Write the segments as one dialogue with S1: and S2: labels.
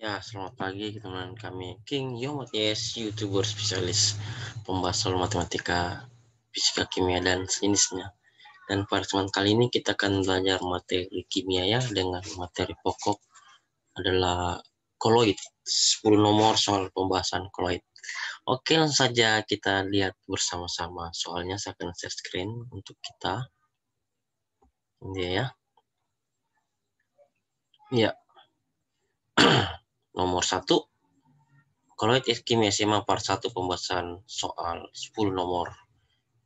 S1: Ya, selamat pagi teman kami. King Yomates, YouTuber spesialis pembahas soal matematika, fisika, kimia, dan sejenisnya. Dan pada kesempatan kali ini kita akan belajar materi kimia ya, dengan materi pokok adalah koloid. 10 nomor soal pembahasan koloid. Oke, langsung saja kita lihat bersama-sama. Soalnya saya akan share screen untuk kita. Ini ya. Ya. Nomor 1. Koloid kimia SMA part 1 pembahasan soal 10 nomor.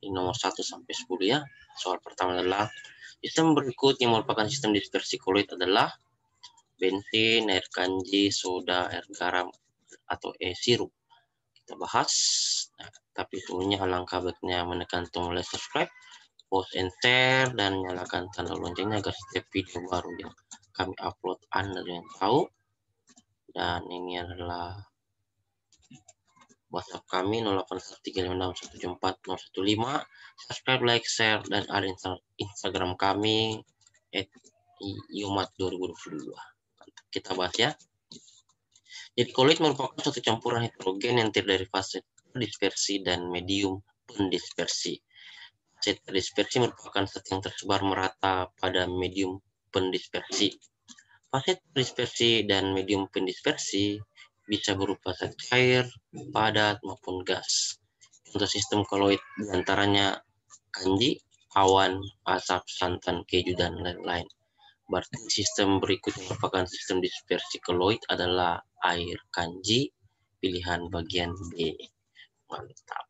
S1: Ini nomor 1 sampai 10 ya. Soal pertama adalah sistem berikut yang merupakan sistem dispersi koloid adalah bensin, air kanji, soda, air garam, atau sirup. Kita bahas. Nah, tapi sebelumnya alangkah baiknya menekan tombol like, subscribe, post and share, dan nyalakan tanda loncengnya agar setiap video baru yang kami upload Anda yang tahu. Dan ini adalah WhatsApp kami 081356174015. Subscribe, like, share, dan ada Instagram kami @yomat2022. Kita bahas ya. Jadi koloid merupakan suatu campuran heterogen yang terdiri dari fase dispersi dan medium pendispersi. Fase dispersi merupakan zat yang tersebar merata pada medium pendispersi. Fase dispersi dan medium pendispersi bisa berupa zat cair, padat, maupun gas. Untuk sistem koloid diantaranya kanji, awan, asap, santan, keju, dan lain-lain. Berarti sistem berikut yang merupakan sistem dispersi koloid adalah air kanji, pilihan bagian B. Mantap.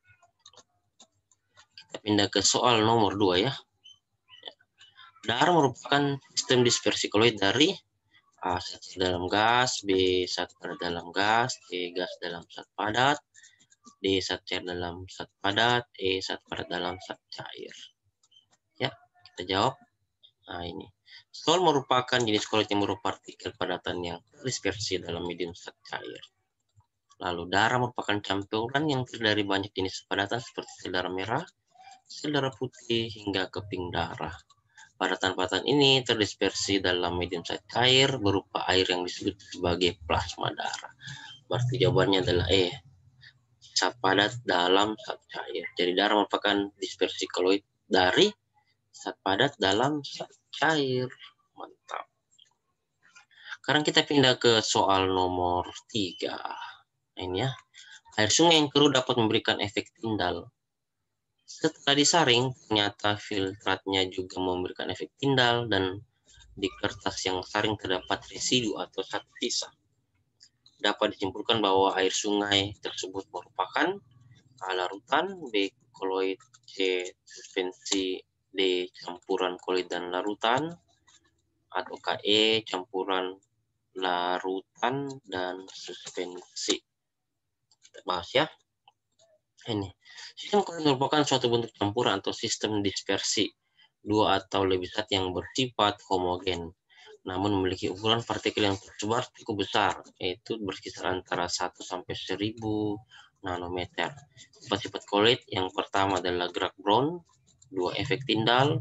S1: Kita pindah ke soal nomor 2 ya. Darah merupakan sistem dispersi koloid dari A. Zat dalam gas, B. Zat pada dalam gas, C. Gas dalam zat padat, D. Zat cair dalam zat padat, E. Zat padat dalam zat cair. Ya, kita jawab. Nah, ini. Sol merupakan jenis koloid yang berupa partikel padatan yang dispersi dalam medium zat cair. Lalu darah merupakan campuran yang terdiri dari banyak jenis padatan seperti sel darah merah, sel darah putih, hingga keping darah. Padatan-padatan ini terdispersi dalam medium zat cair berupa air yang disebut sebagai plasma darah. Berarti jawabannya adalah E. Zat padat dalam zat cair. Jadi darah merupakan dispersi koloid dari zat padat dalam zat cair. Mantap. Sekarang kita pindah ke soal nomor 3. Ini ya. Air sungai yang keruh dapat memberikan efek tindal. Setelah disaring, ternyata filtratnya juga memberikan efek tindal dan di kertas yang saring terdapat residu atau zat sisa. Dapat disimpulkan bahwa air sungai tersebut merupakan A. larutan, B. koloid, C. suspensi, D. campuran koloid dan larutan, atau E. campuran larutan dan suspensi. Kita bahas ya. Ini sistem koloid merupakan suatu bentuk campuran atau sistem dispersi dua atau lebih zat yang bersifat homogen, namun memiliki ukuran partikel yang tersebar cukup besar, yaitu berkisar antara 1 sampai 1000 nanometer. Sifat-sifat koloid yang pertama adalah gerak Brown, 2 efek tindal,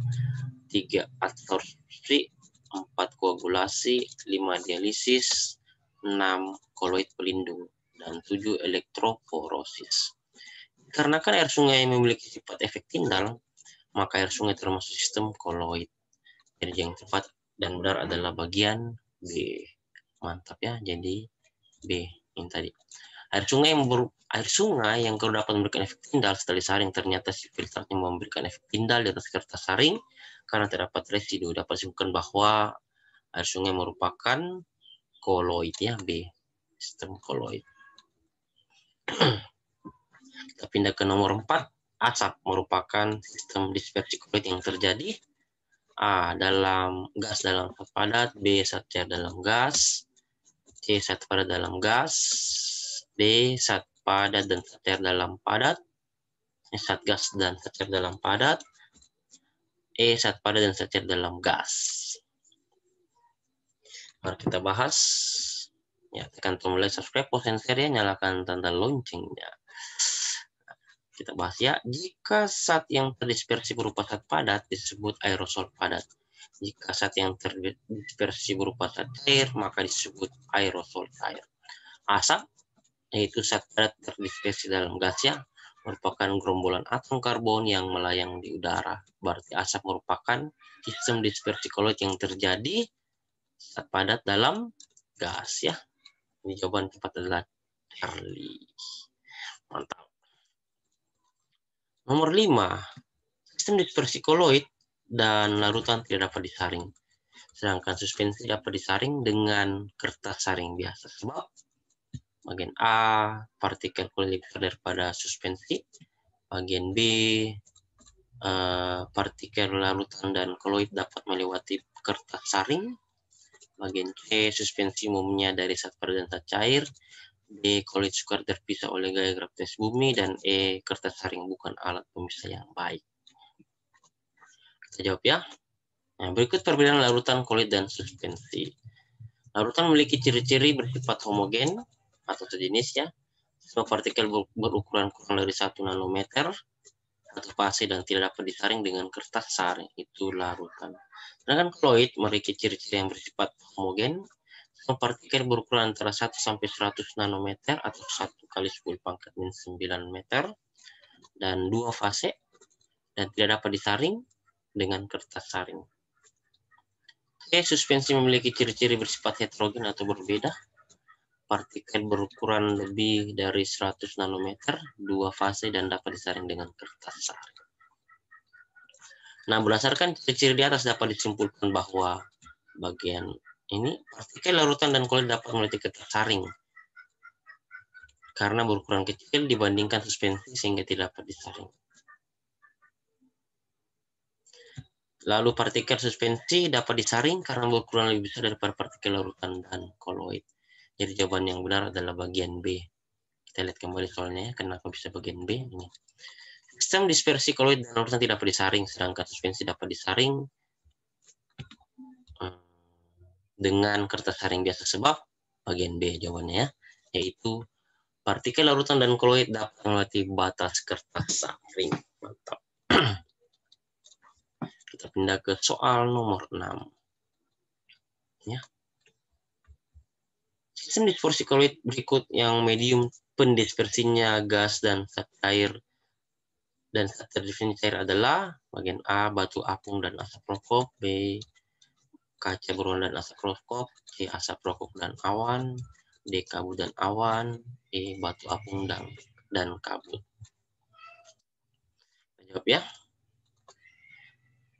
S1: 3 adsorpsi, 4 koagulasi, 5 dialisis, 6 koloid pelindung, dan 7 elektroporosis. Karena air sungai memiliki sifat efek tindal, maka air sungai termasuk sistem koloid. Jadi yang tepat dan benar adalah bagian B. Mantap ya, jadi B ini tadi. Air sungai yang keruh dapat memberikan efek tindal setelah disaring, ternyata si filtratnya memberikan efek tindal di atas kertas saring karena terdapat residu. Dapat disimpulkan bahwa air sungai merupakan koloid ya, B. Sistem koloid. Kita pindah ke nomor 4. Asap merupakan sistem dispersi koloid yang terjadi A. dalam gas dalam zat padat, B. zat cair dalam gas, C. zat padat dalam gas, D. zat padat dan zat cair dalam padat, zat gas dan zat cair dalam padat, E. zat padat dan zat cair dalam gas. Mari kita bahas. Ya, tekan tombol like, subscribe, post, and share, nyalakan tanda loncengnya. Kita bahas ya. Jika zat yang terdispersi berupa zat padat disebut aerosol padat. Jika zat yang terdispersi berupa zat cair maka disebut aerosol cair. Asap, yaitu zat padat terdispersi dalam gas ya, merupakan gerombolan atom karbon yang melayang di udara. Berarti asap merupakan sistem dispersi koloid yang terjadi zat padat dalam gas ya. Ini jawaban tepat adalah Charlie. Mantap. Nomor 5. Sistem dispersi koloid dan larutan tidak dapat disaring. Sedangkan suspensi dapat disaring dengan kertas saring biasa. Sebab bagian A, partikel koloid lebih besar daripada suspensi. Bagian B, partikel larutan dan koloid dapat melewati kertas saring. Bagian C, suspensi umumnya dari zat padat dan zat cair. D, koloid sukar terpisah oleh gaya gravitasi bumi. Dan E, kertas saring bukan alat pemisah yang baik. Kita jawab ya. Nah, berikut perbedaan larutan, koloid, dan suspensi. Larutan memiliki ciri-ciri bersifat homogen atau sejenis ya. Semua partikel berukuran kurang dari 1 nanometer atau fase dan tidak dapat disaring dengan kertas saring. Itu larutan. Sedangkan koloid memiliki ciri-ciri yang bersifat homogen. Semua partikel berukuran antara 1 sampai 100 nanometer atau 1 kali 10 pangkat min 9 meter dan 2 fase dan tidak dapat disaring dengan kertas saring. Suspensi memiliki ciri-ciri bersifat heterogen atau berbeda. Partikel berukuran lebih dari 100 nanometer, 2 fase dan dapat disaring dengan kertas saring. Nah, berdasarkan ciri-ciri di atas dapat disimpulkan bahwa bagian ini partikel larutan dan koloid dapat melewati kertas saring karena berukuran kecil dibandingkan suspensi sehingga tidak dapat disaring. Lalu partikel suspensi dapat disaring karena berukuran lebih besar daripada partikel larutan dan koloid. Jadi jawaban yang benar adalah bagian B. Kita lihat kembali soalnya ya, kenapa bisa bagian B ini. Sistem dispersi koloid dan larutan tidak dapat disaring, sedangkan suspensi dapat disaring dengan kertas saring biasa. Sebab bagian B jawabannya ya, yaitu partikel larutan dan koloid dapat melewati batas kertas saring. Mantap. Kita pindah ke soal nomor 6. Ya. Sistem dispersi koloid berikut yang medium pendispersinya gas dan zat cair dan zat terdispersi cair adalah bagian A, batu apung dan asap rokok, B, kaca berwarna dan asap rokok, C, asap rokok dan awan, D, kabut dan awan, E, batu apung dan kabut. Jawab ya.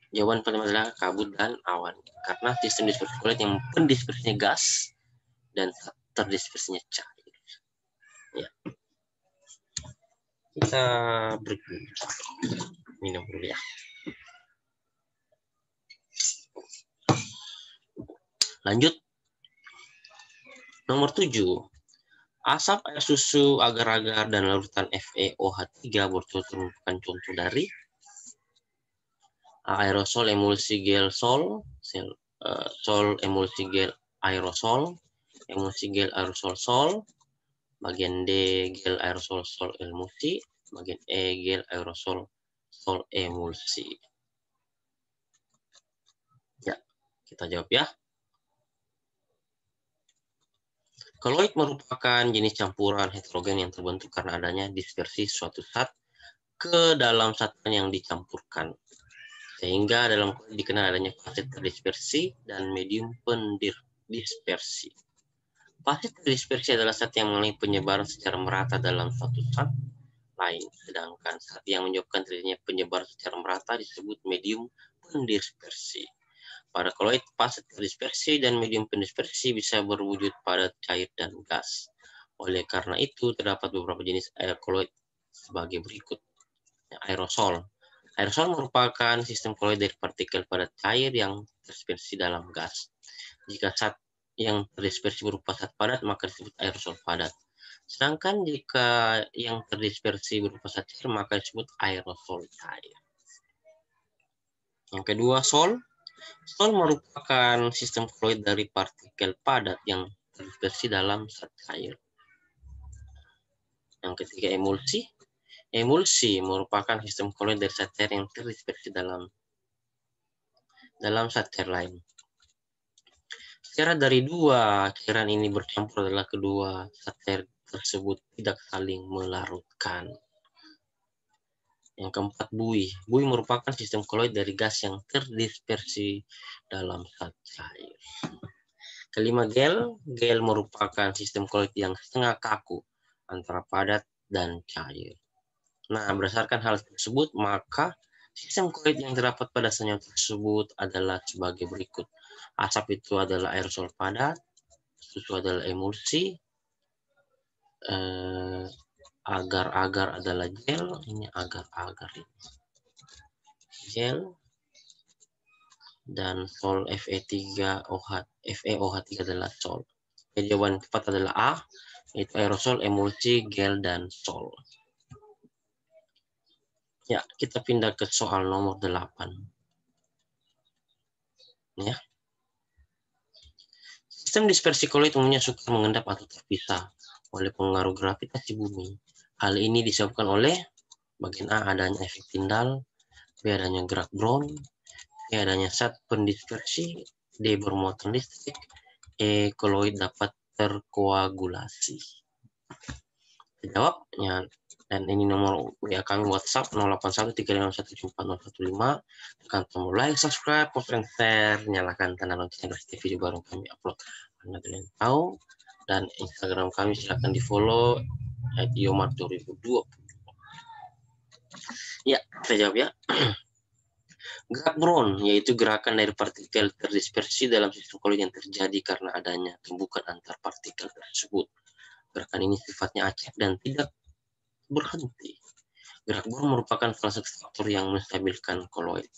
S1: Jawaban pertama adalah kabut dan awan. Karena sistem dispersi koloid yang pendispersinya gas dan terdispersinya cair. Ya. Kita break dulu. Minum dulu ya. Lanjut. Nomor 7. Asap, air susu, agar-agar, dan larutan FeOH3 merupakan contoh dari aerosol, emulsi, gel, sol, emulsi, gel, aerosol, emulsi, gel, aerosol, sol, bagian D, gel, aerosol, sol, emulsi, bagian E, gel, aerosol, sol, emulsi. Ya, kita jawab ya. Koloid merupakan jenis campuran heterogen yang terbentuk karena adanya dispersi suatu zat ke dalam zat yang dicampurkan. Sehingga dalam koloid dikenal adanya fase terdispersi dan medium pendispersi. Fase terdispersi adalah zat yang mengalami penyebaran secara merata dalam suatu zat lain. Sedangkan zat yang menyebabkan terjadinya penyebaran secara merata disebut medium pendispersi. Pada koloid, fase terdispersi dan medium pendispersi bisa berwujud padat, cair, dan gas. Oleh karena itu, terdapat beberapa jenis air koloid sebagai berikut. Aerosol. Aerosol merupakan sistem koloid dari partikel padat cair yang terdispersi dalam gas. Jika zat yang terdispersi berupa zat padat, maka disebut aerosol padat. Sedangkan jika yang terdispersi berupa zat cair, maka disebut aerosol cair. Yang kedua, sol. Sol merupakan sistem koloid dari partikel padat yang terdispersi dalam zat cair. Yang ketiga, emulsi. Emulsi merupakan sistem koloid dari zat cair yang terdispersi dalam zat cair lain. Syarat dari dua cairan ini bercampur adalah kedua zat tersebut tidak saling melarutkan. Yang keempat, buih. Buih merupakan sistem koloid dari gas yang terdispersi dalam zat cair. Kelima, gel. Gel merupakan sistem koloid yang setengah kaku antara padat dan cair. Nah, berdasarkan hal tersebut, maka sistem koloid yang terdapat pada senyawa tersebut adalah sebagai berikut. Asap itu adalah aerosol padat, susu adalah emulsi, agar-agar adalah gel, ini agar-agar ini gel, dan sol Fe3OH, FeOH3 adalah sol. Jadi jawaban tepat adalah A, itu aerosol, emulsi, gel, dan sol. Ya, kita pindah ke soal nomor 8. Ya. Sistem dispersi koloid umumnya sukar mengendap atau terpisah oleh pengaruh gravitasi bumi. Hal ini disebabkan oleh bagian A, adanya efek Tyndall, B, adanya gerak Brown, C, adanya zat pendispersi, D, bermuatan listrik, E, koloid dapat terkoagulasi. Jawabnya, dan ini nomor WA kami WhatsApp 0813517415. Tekan tombol like, subscribe, post, and share, nyalakan tanda lonceng agar setiap video baru kami upload Anda tahu. Dan Instagram kami silahkan di follow @yomar2020. Ya, saya jawab ya. Gerak Brown yaitu gerakan dari partikel terdispersi dalam sistem koloid yang terjadi karena adanya tumbukan antar partikel tersebut. Gerakan ini sifatnya acak dan tidak berhenti. Gerak Brown merupakan salah satu faktor yang menstabilkan koloid.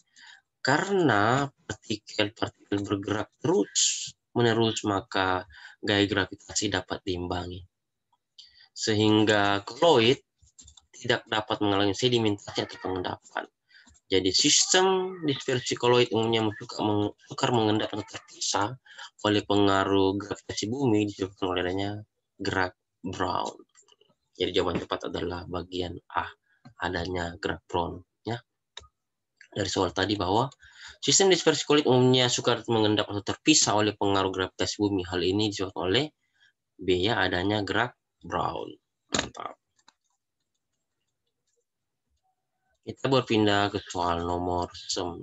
S1: Karena partikel-partikel bergerak terus-menerus, maka gaya gravitasi dapat diimbangi. Sehingga koloid tidak dapat mengalami sedimentasi atau pengendapan. Jadi sistem dispersi koloid umumnya sukar mengendap atau terpisah oleh pengaruh gravitasi bumi disebabkan oleh adanya gerak Brown. Jadi jawaban tepat adalah bagian A, adanya gerak Brown. Ya. Dari soal tadi bahwa sistem dispersi koloid umumnya sukar mengendap atau terpisah oleh pengaruh gravitasi bumi. Hal ini disebabkan oleh B, ya, adanya gerak Brown. Mantap. Kita berpindah ke soal nomor 9.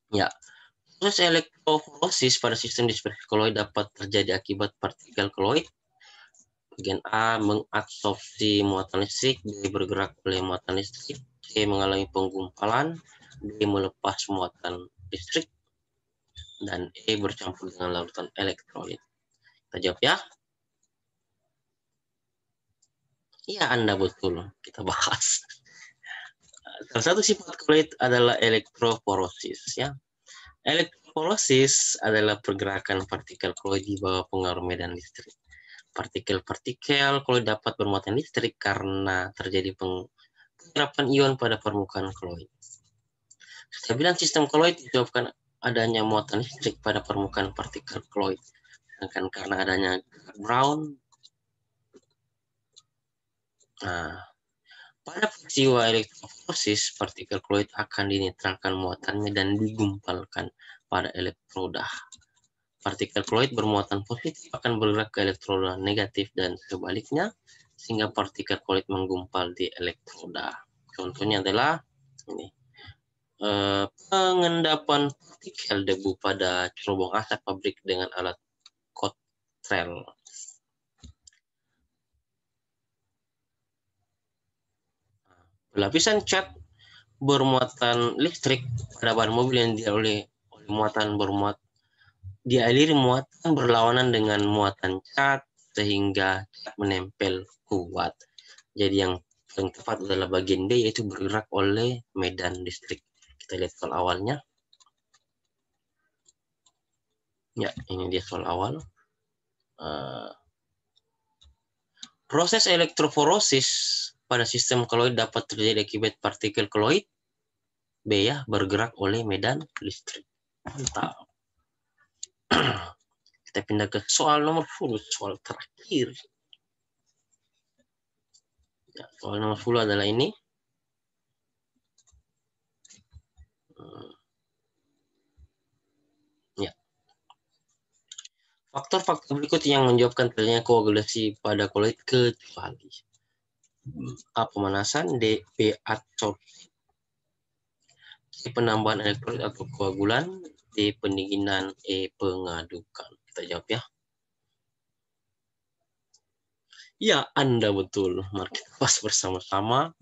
S1: Ya, proses elektroforosis pada sistem dispersi koloid dapat terjadi akibat partikel koloid. Bagian A, mengabsorpsi muatan listrik, B, bergerak oleh muatan listrik, C, mengalami penggumpalan, D, melepas muatan listrik, dan E, bercampur dengan larutan elektrolit. Kita jawab ya. Iya, Anda betul. Kita bahas. Salah satu sifat koloid adalah elektroforosis. Ya. Elektroforosis adalah pergerakan partikel koloid di bawah pengaruh medan listrik. Partikel-partikel koloid dapat bermuatan listrik karena terjadi penyerapan ion pada permukaan koloid. Kestabilan sistem koloid disebabkan adanya muatan listrik pada permukaan partikel koloid. Sedangkan karena adanya gerak Brown, pada peristiwa elektroforosis, partikel koloid akan dinetralkan muatannya dan digumpalkan pada elektroda. Partikel koloid bermuatan positif akan bergerak ke elektroda negatif dan sebaliknya, sehingga partikel koloid menggumpal di elektroda. Contohnya adalah ini, pengendapan partikel debu pada cerobong asap pabrik dengan alat Cottrell. Lapisan cat bermuatan listrik pada bahan mobil yang dialiri muatan berlawanan dengan muatan cat sehingga cat menempel kuat. Jadi yang tepat adalah bagian D, yaitu bergerak oleh medan listrik. Kita lihat soal awalnya. Ya, ini dia soal awal. Proses elektroforosis pada sistem koloid dapat terjadi akibat partikel koloid B, ya, bergerak oleh medan listrik. Mantap. Kita pindah ke soal nomor 10, soal terakhir. Nah, soal nomor 10 adalah ini. Ya. Faktor-faktor berikut yang menyebabkan terjadinya koagulasi pada koloid kecuali A. Pemanasan, D. B. Adsorpsi, C. Penambahan elektrolit atau koagulan, D. Pendinginan, E. Pengadukan. Kita jawab ya. Ya, Anda betul. Mari kita bahas bersama-sama.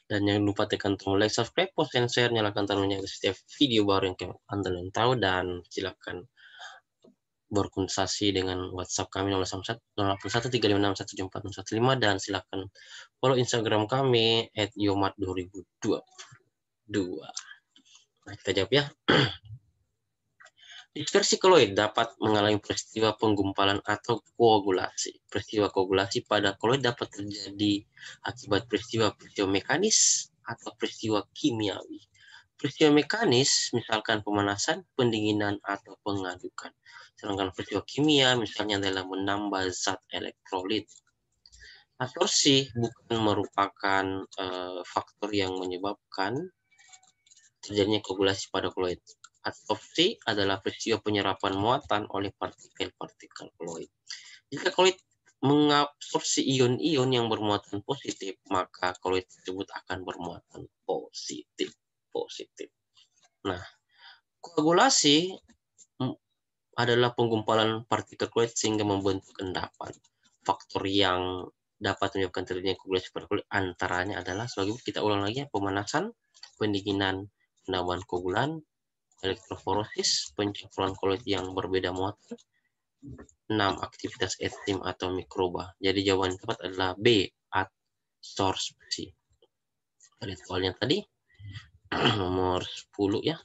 S1: Dan jangan lupa tekan tombol like, subscribe, post, dan share. Nyalakan tandanya setiap video baru yang Anda ingin tahu. Dan silakan berkonsultasi dengan WhatsApp kami 081 356 174 dan silakan follow Instagram kami @yomat2022. Nah, kita jawab ya. Dispersi koloid dapat mengalami peristiwa penggumpalan atau koagulasi. Peristiwa koagulasi pada koloid dapat terjadi akibat peristiwa mekanis atau peristiwa kimiawi. Peristiwa mekanis misalkan pemanasan, pendinginan, atau pengadukan. Sedangkan peristiwa kimia misalnya adalah menambah zat elektrolit. Adsorpsi bukan merupakan faktor yang menyebabkan terjadinya koagulasi pada koloid. Adsorpsi adalah peristiwa penyerapan muatan oleh partikel-partikel koloid. Jika koloid mengabsorpsi ion-ion yang bermuatan positif, maka koloid tersebut akan bermuatan positif. Nah, koagulasi adalah penggumpalan partikel koloid sehingga membentuk endapan. Faktor yang dapat menyebabkan terjadinya koagulasi pada koloid antaranya adalah sebagai kita ulang lagi ya, pemanasan, pendinginan, penambahan koagulan, elektroforosis, pencampuran koloid yang berbeda muatan, 6. Aktivitas enzim atau mikroba. Jadi jawaban yang tepat adalah B. Adsorpsi. Pada soalnya tadi nomor 10 ya.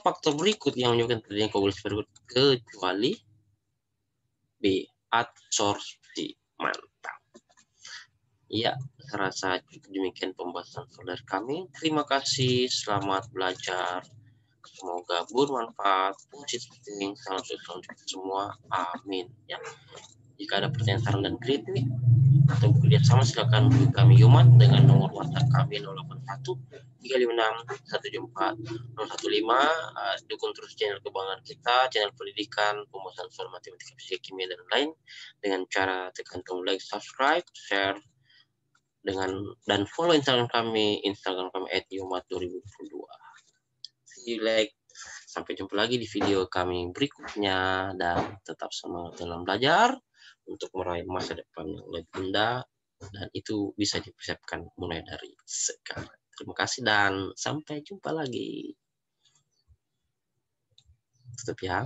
S1: Faktor berikut yang menyebabkan terjadinya koagulasi berikut kecuali B. Adsorpsi. Mantap. Ya, saya rasa demikian pembahasan dari kami. Terima kasih, selamat belajar. Semoga bermanfaat, puji tinggi, salam sukses untuk semua. Amin. Ya. Jika ada pertanyaan, saran, dan kritik atau bekerja sama, silakan hubungi kami Yomat dengan nomor WhatsApp kami 081 356 174 015. Dukung terus channel kebanggaan kita, channel pendidikan, pembahasan soal matematika, fisika, kimia, dan lain dengan cara tekan tombol like, subscribe, share, dan follow Instagram kami @yomat2022. Sampai jumpa lagi di video kami berikutnya dan tetap semangat dalam belajar untuk meraih masa depan yang lebih indah dan itu bisa dipersiapkan mulai dari sekarang. Terima kasih dan sampai jumpa lagi. Tutup ya.